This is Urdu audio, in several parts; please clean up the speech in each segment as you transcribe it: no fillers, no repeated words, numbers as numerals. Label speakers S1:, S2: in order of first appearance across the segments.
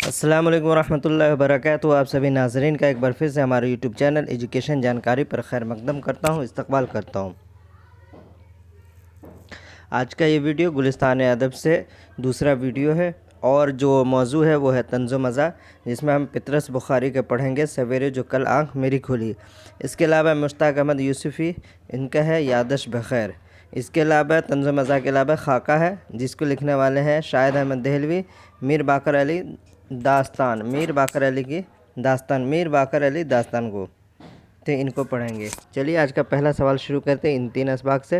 S1: السلام علیکم ورحمۃ اللہ وبرکاتہ۔ آپ سبھی ناظرین کا ایک بار پھر سے ہمارے یوٹیوب چینل ایجوکیشن جانکاری پر خیر مقدم کرتا ہوں، استقبال کرتا ہوں۔ آج کا یہ ویڈیو گلستان ادب سے دوسرا ویڈیو ہے، اور جو موضوع ہے وہ ہے طنز و مزاح، جس میں ہم پطرس بخاری کے پڑھیں گے سویرے جو کل آنکھ میری کھلی۔ اس کے علاوہ مشتاق احمد یوسفی ان کا ہے یادش بخیر۔ اس کے علاوہ طنز و مزاح کے علاوہ خاکہ ہے، جس کو لکھنے والے ہیں شاہد احمد دہلوی۔ میر باقر علی داستان، میر باقر علی داستان کو تو ان کو پڑھیں گے۔ چلیے آج کا پہلا سوال شروع کرتے ہیں ان تین اسباق سے۔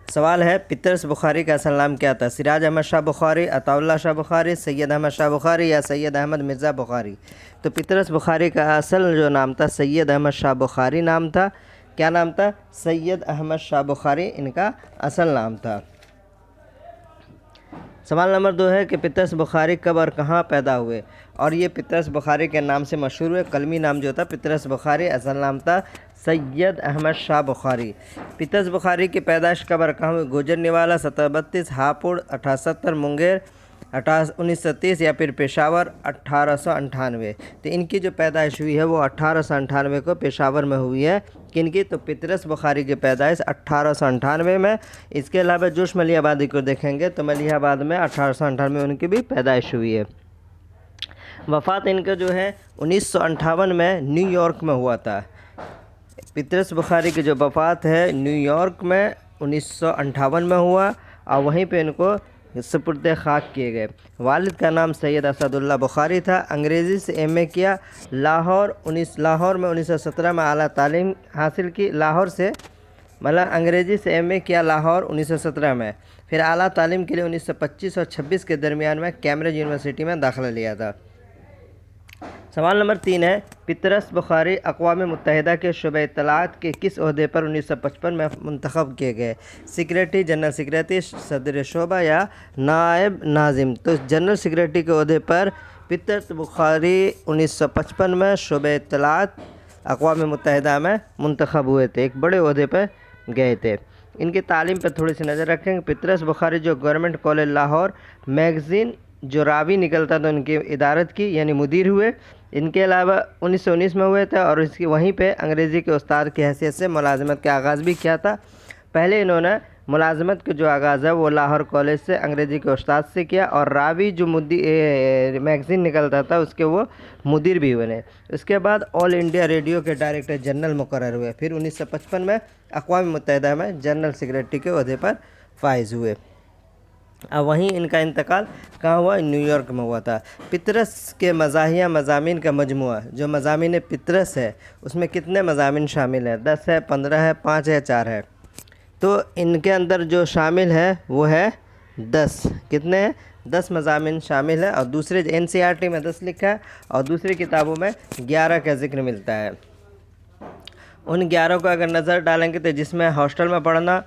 S1: سوال ہے پطرس بخاری کا اصل نام کیا تھا؟ سراج احمد شاہ بخاری، عطا اللہ شاہ بخاری، سید احمد شاہ بخاری یا سید احمد مرزا بخاری؟ تو پطرس بخاری کا اصل جو نام تھا سید احمد شاہ بخاری نام تھا۔ کیا نام تھا؟ سید احمد شاہ بخاری ان کا اصل نام تھا۔ سوال نمبر 2 ہے کہ پطرس بخاری کب اور کہاں پیدا ہوئے؟ اور یہ پطرس بخاری کے نام سے مشہور ہوئے۔ قلمی نام جو تھا پطرس بخاری، اصل نام تھا سید احمد شاہ بخاری۔ پطرس بخاری کی پیدائش کب اور کہاں ہوئی؟ گوجر نوالا 1732، ہاپوڑ 1870، منگیر 1930 یا پھر پشاور 1898۔ تو ان کی جو پیدائش ہوئی ہے وہ 1898 کو پشاور میں ہوئی ہے۔ کن کی؟ تو پطرس بخاری کی پیدائش 1898 میں۔ اس کے علاوہ جوش ملیح آبادی کو دیکھیں گے تو ملیح آباد میں 1898 میں ان کی بھی پیدائش ہوئی ہے۔ وفات ان کا جو ہے 1958 میں نیو یارک میں ہوا تھا۔ پطرس بخاری کی جو وفات ہے نیو یارک میں 1958 میں ہوا، اور وہیں پہ ان کو سپرد خاک کیے گئے۔ والد کا نام سید اسد اللہ بخاری تھا۔ انگریزی سے ایم اے کیا لاہور میں 1917 میں اعلیٰ تعلیم حاصل کی۔ لاہور سے انگریزی سے ایم اے کیا لاہور 1917 میں، پھر اعلیٰ تعلیم کے لیے 1925 اور 26 کے درمیان میں کیمبرج یونیورسٹی میں داخلہ لیا تھا۔ سوال نمبر 3 ہے پطرس بخاری اقوام متحدہ کے شعبہ اطلاعات کے کس عہدے پر 1955 میں منتخب کیے گئے؟ سیکریٹری، جنرل سیکریٹری، صدر شعبہ یا نائب ناظم؟ تو جنرل سیکریٹری کے عہدے پر پطرس بخاری 1955 میں شعبہ اطلاعات اقوام متحدہ میں منتخب ہوئے تھے، ایک بڑے عہدے پر گئے تھے۔ ان کی تعلیم پر تھوڑی سی نظر رکھیں گے۔ پطرس بخاری جو گورنمنٹ کالج لاہور میگزین جو راوی نکلتا تھا ان کی ادارت کی یعنی مدیر ہوئے۔ ان کے علاوہ 1919 میں ہوئے تھے، اور اس کی وہیں پہ انگریزی کے استاد کی حیثیت سے ملازمت کا آغاز بھی کیا تھا۔ پہلے انہوں نے ملازمت کا جو آغاز ہے وہ لاہور کالج سے انگریزی کے استاد سے کیا، اور راوی جو میگزین نکلتا تھا اس کے وہ مدیر بھی بنے۔ اس کے بعد آل انڈیا ریڈیو کے ڈائریکٹر جنرل مقرر ہوئے، پھر 1955 میں اقوام متحدہ میں جنرل سیکریٹری کے عہدے پر فائز ہوئے۔ اب وہیں ان کا انتقال کہاں ہوا؟ نیو یارک میں ہوا تھا۔ پطرس کے مزاحیہ مضامین کا مجموعہ جو مضامین پطرس ہے اس میں کتنے مضامین شامل ہیں؟ 10 ہے، 15 ہے، 5 ہے، 4 ہے؟ تو ان کے اندر جو شامل ہے وہ ہے 10۔ کتنے ہیں؟ 10 مضامین شامل ہے، اور دوسرے این سی آر ٹی میں 10 لکھا ہے، اور دوسری کتابوں میں 11 کا ذکر ملتا ہے۔ ان 11 کو اگر نظر ڈالیں گے تو جس میں ہاسٹل میں پڑھنا،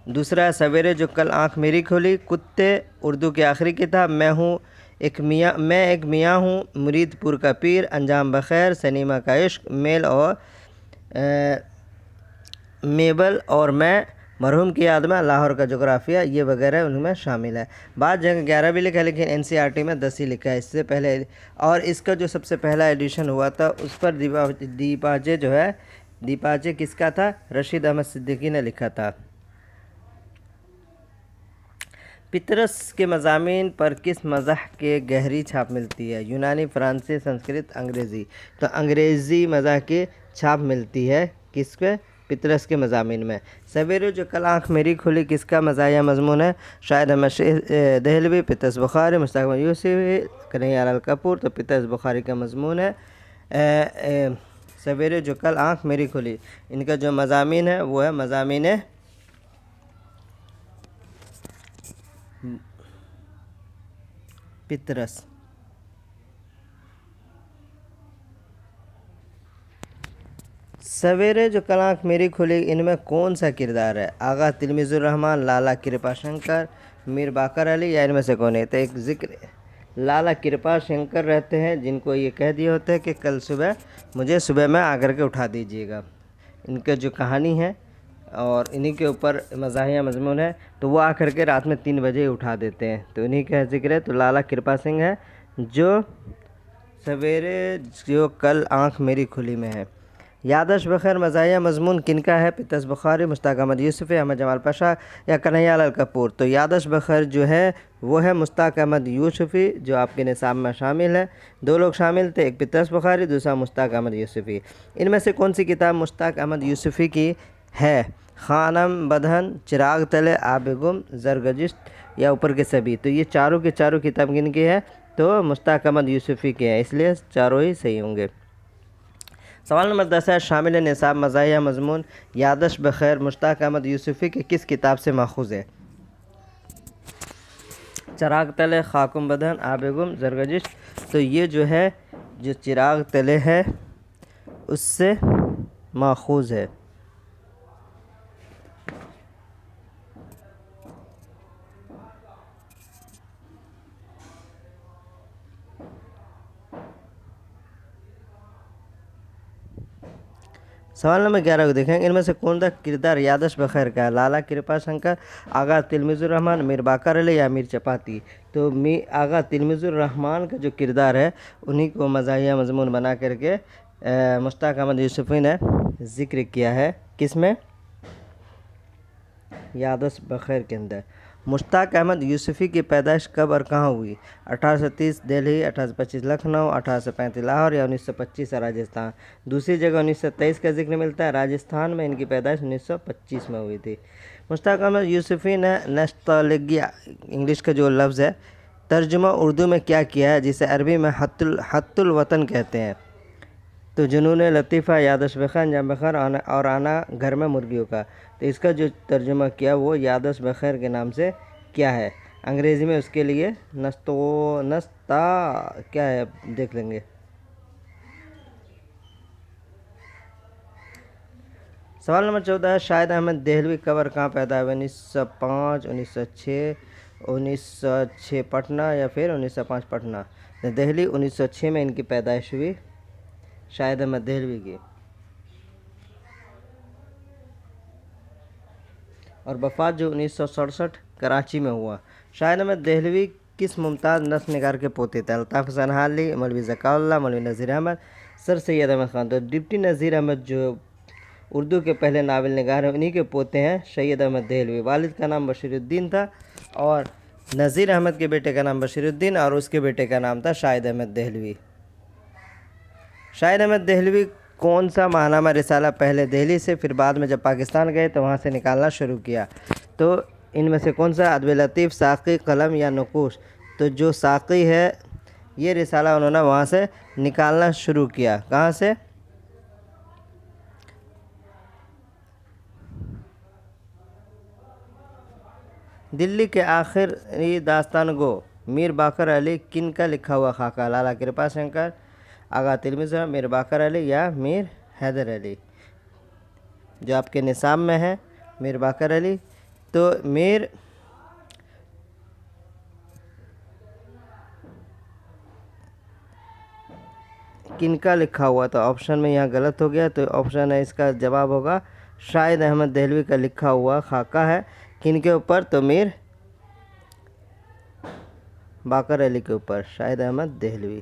S1: دوسرا ہے سویرے جو کل آنکھ میری کھلی، کتے اردو کی آخری کتاب، میں ایک میاں ہوں، مرید پور کا پیر، انجام بخیر، سنیما کا عشق، میبل اور میں، مرحوم کی یاد میں، لاہور کا جغرافیہ، یہ وغیرہ ان میں شامل ہے۔ بعض جگہ 11 بھی لکھا ہے لیکن این سی آر ٹی میں 10 ہی لکھا ہے اس سے پہلے۔ اور اس کا جو سب سے پہلا ایڈیشن ہوا تھا اس پر دیپاجے کس کا تھا؟ رشید احمد صدیقی نے لکھا تھا۔ پطرس کے مضامین پر کس مذہب کے گہری چھاپ ملتی ہے؟ یونانی، فرانسی، سنسکرت، انگریزی؟ تو انگریزی مذہب کی چھاپ ملتی ہے کس کے؟ پطرس کے مضامین میں۔ سویرے جو کل آنکھ میری کھلی کس کا مزاحیہ مضمون ہے؟ شاہد احمد دہلوی، پطرس بخاری، مشتاق احمد یوسفی، کنہیا لال کپور۔ تو پطرس بخاری کا مضمون ہے سویرے جو کل آنکھ میری کھلی۔ ان کا جو مضامین ہے وہ ہے مضامین پطرس۔ سویرے جو کل آنکھ میری کھلی ان میں کون سا کردار ہے؟ آغا تلمیذ الرحمن، لالا کرپا شنکر، میر باقر علی، یا ان میں سے کون ہے؟ تو ایک ذکر لالا کرپا شنکر رہتے ہیں جن کو یہ کہہ دیا ہوتا ہے کہ کل صبح مجھے صبح میں آ کر کے اٹھا دیجیے گا۔ ان کا جو کہانی ہے اور انہی کے اوپر مزاحیہ مضمون ہے، تو وہ آ کر کے رات میں 3 بجے اٹھا دیتے ہیں، تو انہی کا ذکر ہے۔ تو لالا کرپا سنگھ ہے جو سویرے جو کل آنکھ میری کھلی میں ہے۔ یادداشت بخیر مزاحیہ مضمون کن کا ہے؟ پطرس بخاری، مشتاق احمد یوسفی، احمد جمال پاشا یا کنہیا لال کپور؟ تو یادداشت بخیر جو ہے وہ ہے مشتاق احمد یوسفی، جو آپ کے نصاب میں شامل ہے۔ 2 لوگ شامل تھے، ایک پطرس بخاری، دوسرا مشتاق احمد یوسفی۔ ان میں سے کون سی کتاب مشتاق احمد یوسفی کی ہے؟ خانم بدہن، چراغ تلے، آب گم، زرگزشت یا اوپر کے سبھی؟ تو یہ چاروں کے چاروں کتاب کن کی ہے؟ تو مشتاق احمد یوسفی کے ہیں، اس لیے چاروں ہی صحیح ہوں گے۔ سوال نمبر 10 ہے، شامل نصاب مزاحیہ مضمون یادداشت بخیر مشتاق احمد یوسفی کی کس کتاب سے ماخوذ ہے؟ چراغ تلے، خاکم بدہن، آب گم، زرگزشت؟ تو یہ جو ہے جو چراغ تلے ہے اس سے ماخوذ ہے۔ سوال نمبر 11 کو دیکھیں، ان میں سے کون سا کردار یادداشت بخیر کا ہے؟ لالا کرپا شنکر، آغا تلمیذ الرحمن، میر باقر علی یا میر چپاتی؟ تو آغا تلمیذ الرحمن کا جو کردار ہے انہی کو مزاحیہ مضمون بنا کر کے مشتاق احمد یوسفی نے ذکر کیا ہے۔ کس میں؟ یادداشت بخیر کے اندر۔ مشتاق احمد یوسفی کی پیدائش کب اور کہاں ہوئی؟ 1830 دہلی، 1825 لکھنؤ، 1835 لاہور یا 1925 راجستھان؟ دوسری جگہ 1923 کا ذکر ملتا ہے، راجستھان میں ان کی پیدائش 1925 میں ہوئی تھی۔ مشتاق احمد یوسفی نے نوسٹالجیا انگلش کا جو لفظ ہے ترجمہ اردو میں کیا کیا ہے جسے عربی میں حت الوطن کہتے ہیں؟ تو جنون لطیفہ، یادداشت بخیر، انجام بخیر اور آنا گھر میں مرغیوں کا؟ تو اس کا جو ترجمہ کیا وہ یادداشت بخیر کے نام سے کیا ہے؟ انگریزی میں اس کے لیے نستا کیا ہے دیکھ لیں گے۔ سوال نمبر 14 ہے، شاہد احمد دہلوی کب اور کہاں پیدا ہوئے؟ 1905، 1906، 1906 پٹنہ یا پھر 1905 پٹنہ؟ دہلی 1906 میں ان کی پیدائش ہوئی، شاہد احمد دہلوی کی، اور وفات جو 1967 کراچی میں ہوا۔ شاہد احمد دہلوی کس ممتاز نثر نگار کے پوتے تھے؟ الطاف حسین حالی، مولوی ذکاء اللہ، مولوی نذیر احمد، سر سید احمد خان؟ تو ڈپٹی نذیر احمد جو اردو کے پہلے ناول نگار ہیں انہی کے پوتے ہیں سید احمد دہلوی۔ والد کا نام بشیر الدین تھا اور نذیر احمد کے بیٹے کا نام بشیر الدین اور اس کے بیٹے کا نام تھا شاہد احمد دہلوی۔ شاہد احمد دہلوی کون سا ماہنامہ رسالہ پہلے دہلی سے پھر بعد میں جب پاکستان گئے تو وہاں سے نکالنا شروع کیا؟ تو ان میں سے کون سا؟ ادب لطیف، ساقی، قلم یا نقوش؟ تو جو ساقی ہے یہ رسالہ انہوں نے وہاں سے نکالنا شروع کیا۔ کہاں سے؟ دلی کے آخری داستان گو میر باقر علی کن کا لکھا ہوا خاکہ؟ لالا کرپا شنکر، آغا تلمیذ، میر باقر علی یا میر حیدر علی؟ جو آپ کے نصاب میں ہے میر باقر علی۔ تو میر کن کا لکھا ہوا؟ تو آپشن میں یہاں غلط ہو گیا، تو آپشن ہے اس کا جواب ہوگا شاہد احمد دہلوی کا لکھا ہوا خاکہ ہے۔ کن کے اوپر؟ تو میر باقر علی کے اوپر، شاہد احمد دہلوی۔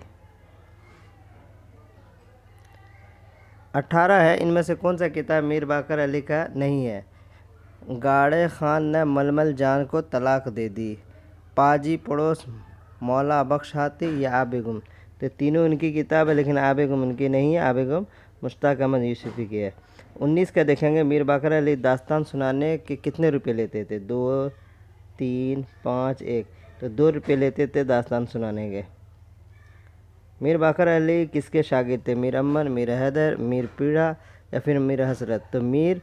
S1: 18 ہے، ان میں سے کون سا کتاب میر باقر علی کا نہیں ہے؟ گاڑے خان نے ململ جان کو طلاق دے دی، پاجی پڑوس، مولا بخش ہاتھی یا آب گم؟ تو تینوں ان کی کتاب ہے لیکن آب گم ان کی نہیں ہے، آب گم مشتاق احمد یوسفی کی ہے۔ 19 کا دیکھیں گے، میر باقر علی داستان سنانے کے کتنے روپے لیتے تھے؟ 2، 3، 5، 1؟ تو 2 روپے لیتے تھے داستان سنانے کے۔ میر باقر علی کس کے شاگرد تھے؟ میر امن، میر حیدر، میر پیڑا یا پھر میر حسرت؟ تو میر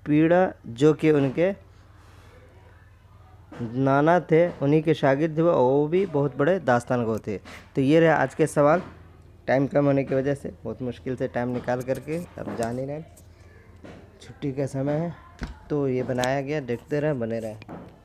S1: پیڑا جو کہ ان کے نانا تھے انہی کے شاگرد ہوئے، اور وہ بھی بہت بڑے داستان گو تھے۔ تو یہ رہے آج کے سوال، ٹائم کم ہونے کی وجہ سے بہت مشکل سے ٹائم نکال کر کے اب جان ہی رہے، چھٹی کا سمے ہے تو یہ بنایا گیا، دیکھتے رہیں، بنے رہیں۔